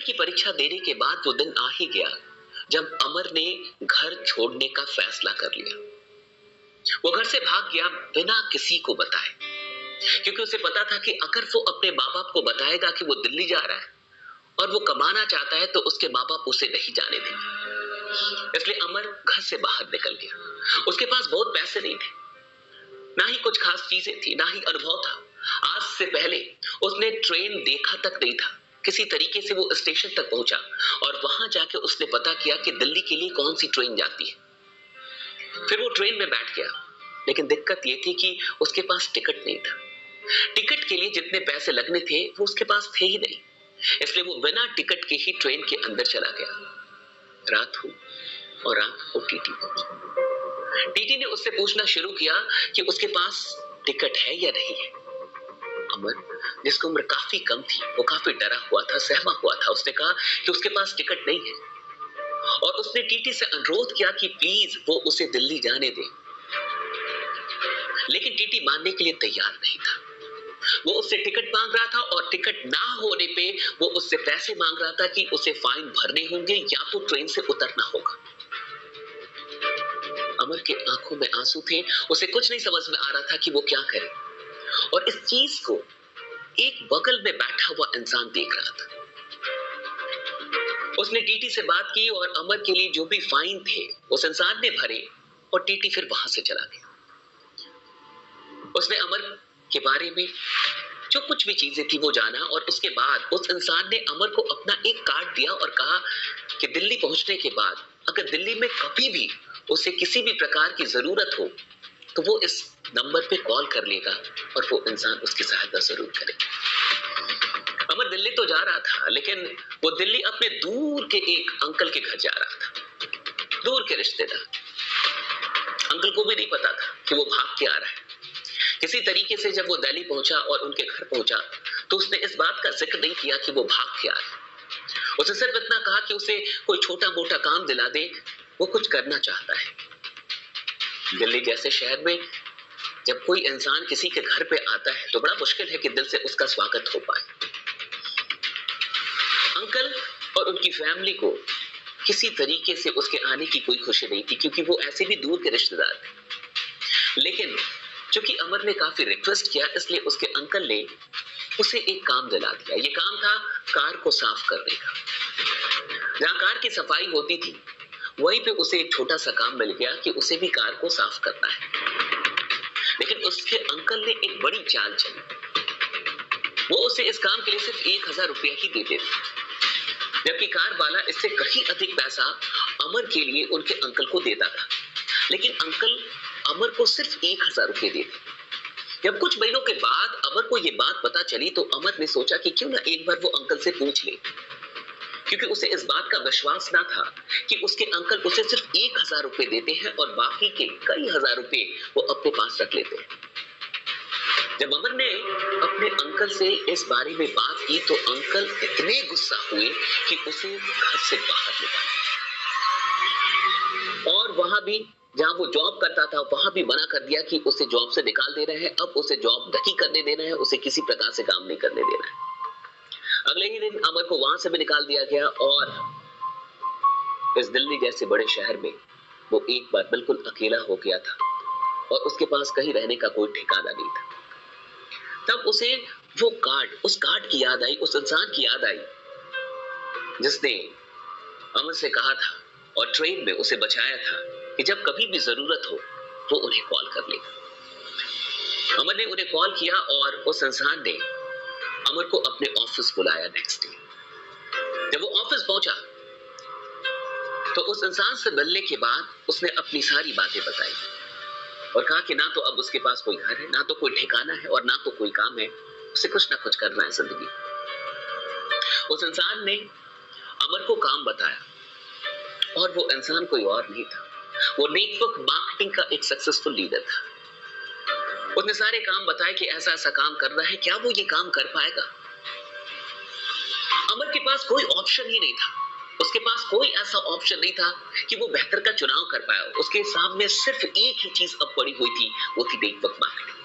की परीक्षा देने के बाद वो दिन आ ही गया जब अमर ने घर छोड़ने का फैसला कर लिया। वो घर से भाग गया बिना किसी को बताए, क्योंकि उसे पता था कि अगर वो अपने माँ बाप को बताएगा कि वो दिल्ली जा रहा है और वो कमाना चाहता है तो उसके माँ बाप उसे नहीं जाने देंगे। इसलिए अमर घर से बाहर निकल गया। उसके पास बहुत पैसे नहीं थे, ना ही कुछ खास चीजें थी, ना ही अनुभव था। आज से पहले उसने ट्रेन देखा तक नहीं था। किसी तरीके से वो स्टेशन तक पहुंचा और वहां जाके उसने पता किया कि दिल्ली के लिए कौन सी ट्रेन जाती है। फिर वो ट्रेन में बैठ गया, लेकिन दिक्कत ये थी कि उसके पास टिकट नहीं था। टिकट के लिए जितने पैसे लगने थे वो उसके पास थे ही नहीं, इसलिए वो बिना टिकट के ही ट्रेन के अंदर चला गया। रात हुई और रात को टीटी पहुंची। टीटी ने उससे पूछना शुरू किया कि उसके पास टिकट है या नहीं है। अमर, जिसकी उम्र काफी कम थी, वो काफी डरा हुआ था, सहमा हुआ था। उसने कहा कि उसके पास टिकट नहीं है और उसने टीटी से अनुरोध किया कि प्लीज वो उसे दिल्ली जाने दे, लेकिन टीटी मानने के लिए तैयार नहीं था। वो उससे टिकट मांग रहा था और टिकट ना होने पे वो उससे पैसे मांग रहा था कि उसे फाइन भरने होंगे या तो ट्रेन से उतरना होगा। अमर के आंखों में आंसू थे, उसे कुछ नहीं समझ में आ रहा था कि वो क्या करे, और इस चीज को एक बगल में बैठा हुआ इंसान देख रहा था। उसने टीटी से बात की और अमर के लिए जो भी फाइन थे उस इंसान ने भरे और टीटी फिर वहां से चला गया। उसने अमर के बारे में जो कुछ भी चीजें थी वो जाना और उसके बाद उस इंसान ने अमर को अपना एक कार्ड दिया और कहा कि दिल्ली पहुंचने के बाद अगर दिल्ली में कभी भी उसे किसी भी प्रकार की जरूरत हो तो वो इस नंबर पे कॉल कर लेगा और वो इंसान उसकी सहायता जरूर करेगा। अमर दिल्ली तो जा रहा था, लेकिन वो दिल्ली अपने दूर के एक अंकल के घर जा रहा था, दूर के रिश्तेदार। अंकल को भी नहीं पता था कि वो भाग के आ रहा है। किसी तरीके से जब वो दिल्ली पहुंचा और उनके घर पहुंचा तो उसने इस बात का जिक्र नहीं किया कि वो भाग के आ रहा है। उसे सिर्फ इतना कहा कि उसे कोई छोटा मोटा काम दिला दे, वो कुछ करना चाहता है। दिल्ली जैसे शहर में जब कोई इंसान किसी के घर पे आता है तो बड़ा मुश्किल है कि दिल से उसका स्वागत हो पाए। अंकल और उनकी फैमिली को किसी तरीके से उसके आने की कोई खुशी नहीं थी, क्योंकि वो ऐसे भी दूर के रिश्तेदार थे। लेकिन क्योंकि अमर ने काफी रिक्वेस्ट किया, इसलिए उसके अंकल ने उसे एक काम दिला दिया। ये काम था कार को साफ करने का। जहां कार की सफाई होती थी वहीं पे उसे एक छोटा सा काम मिल गया कि उसे भी कार को साफ करना है। लेकिन उसके अंकल ने एक बड़ी चाल चली। वो उसे इस काम के लिए सिर्फ 1000 रुपया ही देते थे, जबकि कार वाला इससे कहीं अधिक पैसा अमर के लिए उनके अंकल को देता था। लेकिन अंकल अमर को सिर्फ 1000 रुपये देते। जब कुछ महीनों के बाद अमर को यह बात पता चली तो अमर ने सोचा कि क्यों ना एक बार वो अंकल से पूछ ले, क्योंकि उसे इस बात का विश्वास ना था कि उसके अंकल उसे सिर्फ 1000 रुपये देते हैं और बाकी के कई हजार रुपये वो अपने पास रख लेते हैं। जब अमर ने अपने अंकल से इस बारे में बात की तो अंकल इतने गुस्सा हुए कि उसे घर से बाहर निकाला, और वहां भी जहां वो जॉब करता था वहां भी मना कर दिया कि उसे जॉब से निकाल दे रहे हैं। अब उसे जॉब नहीं करने देना है, उसे किसी प्रकार से काम नहीं करने देना है। अगले ही दिन अमर को वहां से भी निकाल दिया गया और इस दिल्ली जैसे बड़े शहर में वो एक बार बिल्कुल अकेला हो गया था और उसके पास कहीं रहने का कोई ठिकाना नहीं था। तब उसे वो कार्ड, उस कार्ड की याद आई, उस इंसान की याद आई जिसने अमर से कहा था और ट्रेन में उसे बचाया था कि जब कभी भी जरूरत हो वो उन्हें कॉल कर लेगा। अमर ने उन्हें कॉल किया और उस इंसान ने अमर को अपने ऑफिस बुलाया नेक्स्ट डे। जब वो ऑफिस पहुंचा तो उस इंसान से मिलने के बाद उसने अपनी सारी बातें बताई और कहा कि ना तो अब उसके पास कोई घर है, ना तो कोई ठिकाना है और ना तो कोई काम है, उसे कुछ ना कुछ करना है जिंदगी। उस इंसान ने अमर को काम बताया और वो इंसान कोई और नहीं था, वो नेटवर्क मार्केटिंग का एक सक्सेसफुल लीडर था। उसने सारे काम बताए कि ऐसा ऐसा काम करना है, क्या वो ये काम कर पाएगा? अमर के पास कोई ऑप्शन ही नहीं था, उसके पास कोई ऐसा ऑप्शन नहीं था कि वो बेहतर का चुनाव कर पाया। उसके सामने सिर्फ एक ही चीज अब पड़ी हुई थी, वो थी नेटवर्क मार्केटिंग।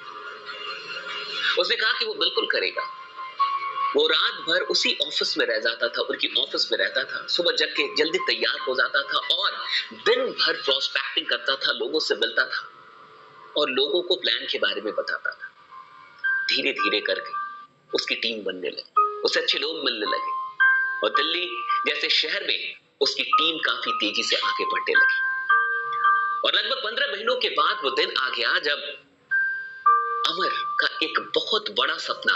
उसने कहा कि वो बिल्कुल करेगा। वो रात भर उसी ऑफिस में रह जाता था, उनकी ऑफिस में रहता था, सुबह जग के जल्दी तैयार हो जाता था और दिन भर प्रोस्पेक्टिंग करता था, लोगों से मिलता था और लोगों को प्लान के बारे में बताता था। धीरे धीरे करके उसकी टीम बनने लगी, उसे अच्छे लोग मिलने लगे और दिल्ली जैसे शहर में उसकी टीम काफी तेजी से आगे बढ़ने लगी। और लगभग 15 महीनों के बाद वो दिन आ गया जब अमर का एक बहुत बड़ा सपना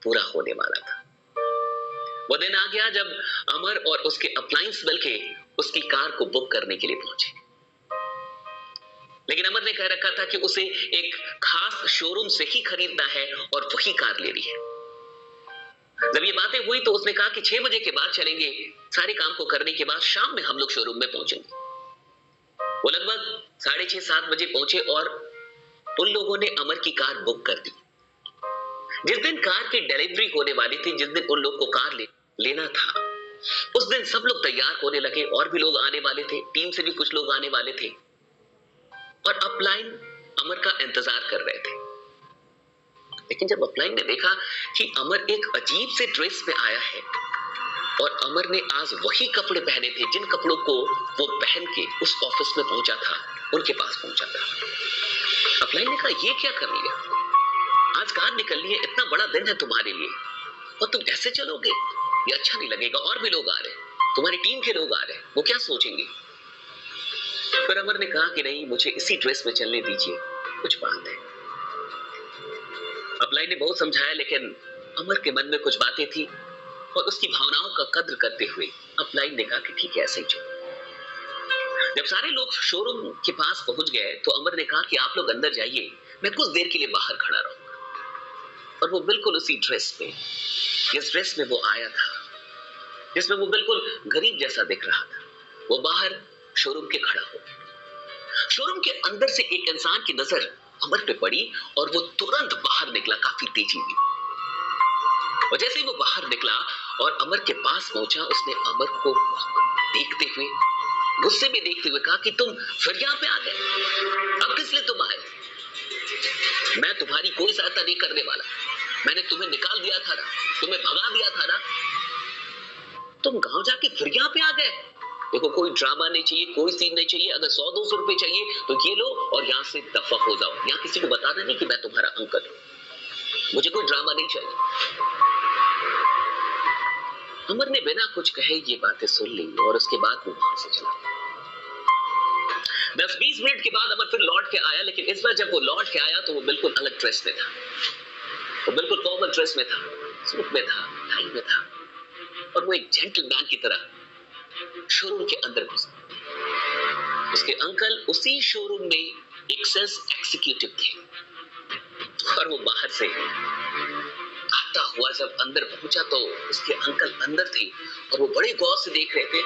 पूरा होने वाला था। वो दिन आ गया जब अमर और उसके अप्लायंस मिलके उसकी कार को बुक करने के लिए पहुंचे। लेकिन अमर ने कह रखा था कि उसे एक खास शोरूम से ही खरीदना है और वही कार लेनी है। जब ये बातें हुई तो उसने कहा कि 6 बजे के बाद चलेंगे, सारे काम को करने के बाद शाम में हम लोग शोरूम में पहुंचेंगे। वो लगभग 6:30-7 बजे पहुंचे और उन लोगों ने अमर की कार बुक कर दी। जिस दिन कार की डिलीवरी होने वाली थी, जिस दिन उन लोग को कार लेना था, उस दिन सब लोग तैयार होने लगे और भी लोग आने वाले थे, टीम से भी कुछ लोग आने वाले थे और अपलाइन अमर का इंतजार कर रहे थे। लेकिन जब अपलाइन ने देखा कि अमर एक अजीब से ड्रेस में आया है और अमर ने आज वही कपड़े पहने थे जिन कपड़ों को वो पहन के उस ऑफिस में पहुंचा था, उनके पास पहुंचा था। अपलाइन ने कहा, ये क्या कर लिया? आज कार निकलनी है, इतना बड़ा दिन है तुम्हारे लिए और तुम ऐसे चलोगे? ये अच्छा नहीं लगेगा, और भी लोग आ रहे हैं, तुम्हारी टीम के लोग आ रहे हैं, वो क्या सोचेंगे? पर अमर ने कहा कि नहीं, मुझे इसी ड्रेस में चलने दीजिए, कुछ बात है। अपलाइन ने बहुत समझाया लेकिन अमर के मन में कुछ बातें थी और उसकी भावनाओं का कद्र करते हुए अपलाइन ने कहा कि ठीक है, ऐसे ही चलो। जब सारे लोग शोरूम के पास पहुंच गए तो अमर ने कहा कि आप लोग अंदर जाइए, मैं कुछ देर के लिए बाहर खड़ा रहूंगा। और वो बिल्कुल उसी ड्रेस में, जिस ड्रेस में वो आया था, जिसमें वो बिल्कुल गरीब जैसा दिख रहा था, वो बाहर शोरूम के खड़ा हो। शोरूम के अंदर से एक इंसान की नजर अमर पे पड़ी और वो तुरंत बाहर निकला काफी तेजी में। और जैसे ही वो बाहर निकला और अमर के पास पहुंचा, उसने अमर को देखते हुए, गुस्से में देखते हुए कहा कि तुम फिर यहाँ पे आ गए, अब किस लिए तुम आए? मैं तुम्हारी कोई सहायता नहीं करने वाला, मैंने तुम्हें निकाल दिया था ना, तुम्हें भगा दिया था ना, तुम गांव जाके फिर यहाँ पे आ गए। देखो, कोई ड्रामा नहीं चाहिए, कोई सीन नहीं चाहिए, अगर 100-200 रुपए चाहिए तो ये लो और यहाँ से दफा हो जाओ। यहाँ किसी को बताना नहीं कि मैं तुम्हारा अंकल हूं, मुझे कोई ड्रामा नहीं चाहिए। अमर ने बिना कुछ कहे ये बातें सुन ली और उसके बाद वो वहां से चला गया। 10-20 मिनट के बाद अमर फिर लौट के आया, लेकिन इस बार जब वो लौट के आया तो वो बिल्कुल अलग ड्रेस में था। वो बिल्कुल फॉर्मल ड्रेस में था, सूट में था, टाई में था और वो एक जेंटलमैन की तरह शोरूम के अंदर घुसा। उसके अंकल उसी शोरूम में एक सेल्स एग्जीक्यूटिव थे और वो बाहर से आता हुआ जब अंदर पहुंचा तो उसके अंकल अंदर थे और वो बड़े गौर से देख रहे थे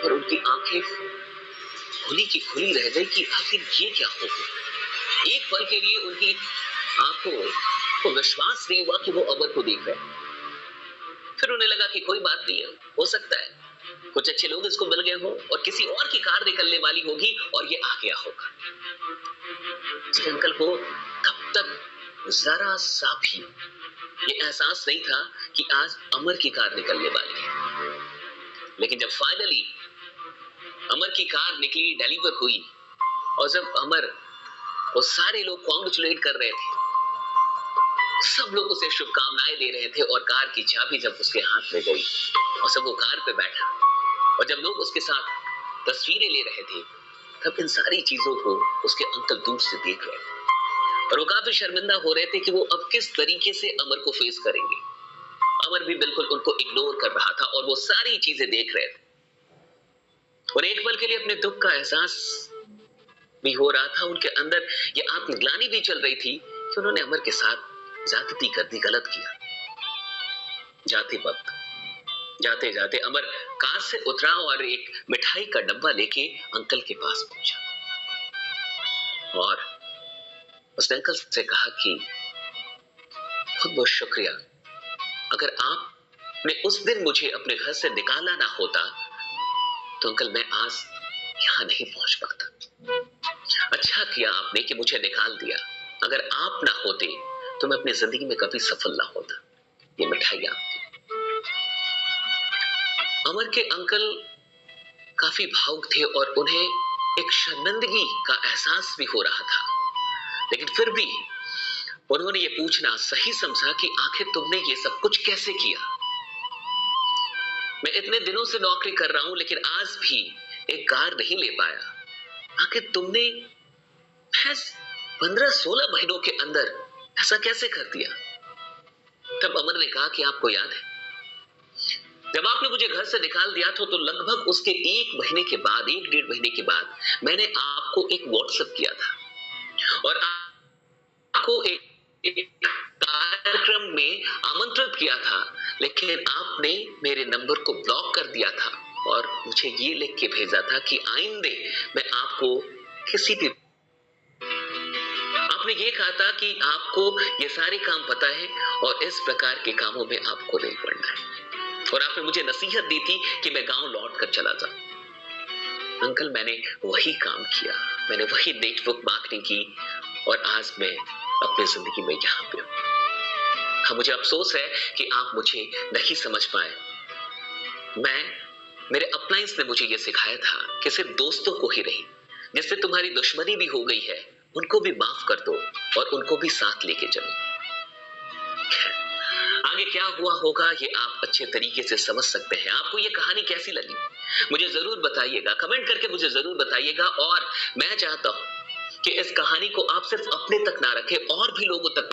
और उनकी आंखें खुली की खुली रह गई कि आखिर ये क्या हो गया। एक पल के लिए उनकी आंखों को विश्वास नहीं हुआ कि वो अमर को देख रहे हैं। फिर उन्हें लगा कि कोई बात नहीं है, हो सकता है कुछ अच्छे लोग इसको मिल गए हो और किसी और की कार निकलने वाली होगी और ये आ गया होगा। उसके अंकल को तब तक जरा सा भी ये एहसास नहीं था कि आज अमर की कार निकलने वाली है। लेकिन जब फाइनली अमर की कार निकली, डिलीवर हुई और जब अमर को सारे लोग कॉन्ग्रेचुलेट कर रहे थे, सब लोग उसे शुभकामनाएं दे रहे थे और कार की चाबी जब उसके हाथ में गई और सब वो कार पे बैठा और जब लोग उसके साथ तस्वीरें ले रहे थे, तब इन सारी चीजों को उसके अंकल दूर से देख रहे थे और वो काफी शर्मिंदा हो रहे थे कि वो अब किस तरीके से अमर को फेस करेंगे। अमर भी बिल्कुल उनको इग्नोर कर रहा था और वो सारी चीजें देख रहे थे और एक पल के लिए अपने दुख का एहसास भी हो रहा था। उनके अंदर ये आत्मग्लानि भी चल रही थी कि उन्होंने अमर के साथ ज्यादती कर दी, गलत किया। जाते जाते अमर कार से उतरा और एक मिठाई का डब्बा लेके अंकल के पास पहुंचा और उसने अंकल से कहा कि बहुत बहुत शुक्रिया, अगर आपने उस दिन मुझे अपने घर से निकाला ना होता तो अंकल मैं आज यहाँ नहीं पहुंच पाता। अच्छा किया आपने कि मुझे निकाल दिया, अगर आप ना होते तो मैं अपनी जिंदगी में कभी सफल ना होता। ये मिठाइयाँ। अमर के अंकल काफी भावुक थे और उन्हें एक शर्मिंदगी का एहसास भी हो रहा था, लेकिन फिर भी उन्होंने ये पूछना सही समझा कि आखिर तुमने ये सब कुछ कैसे किया। मैं इतने दिनों से नौकरी कर रहा हूं, लेकिन आज भी एक कार नहीं ले पाया। आखिर तुमने 15-16 महीनों के अंदर ऐसा कैसे कर दिया? तब अमर ने कहा कि आपको याद है, जब आपने मुझे घर से निकाल दिया था तो लगभग उसके 1 महीने के बाद, 1-1.5 महीने के बाद मैंने आपको एक व्हाट्सएप किया था और आपको एक कार्यक्रम में आमंत्रित किया था, लेकिन आपने मेरे नंबर को ब्लॉक कर दिया था और मुझे ये लिख के भेजा था कि आइंदे मैं आपको किसी भी, आपने ये कहा था कि आपको ये सारे काम पता है और इस प्रकार के कामों में आपको नहीं पड़ना है, और आपने मुझे नसीहत दी थी कि मैं गांव लौट कर चला जाऊं। अंकल, मैंने वही काम किया, मैंने वही नेटवर्क मार्केटिंग की और आज मैं अपनी जिंदगी में यहाँ पे हूँ। हाँ, मुझे अफसोस है कि आप मुझे नहीं समझ पाए। मेरे अपलाइंस ने मुझे ये सिखाया था कि सिर्फ दोस्तों को ही नहीं, जिससे तुम्हारी दुश्मनी भी हो गई है उनको भी माफ कर दो और उनको भी साथ लेके चलो। आगे क्या हुआ होगा ये आप अच्छे तरीके से समझ सकते हैं। आपको ये कहानी कैसी लगी मुझे जरूर बताइएगा, कमेंट करके मुझे जरूर बताइएगा। और मैं चाहता हूं कि इस कहानी को आप सिर्फ अपने तक ना रखें और भी लोगों तक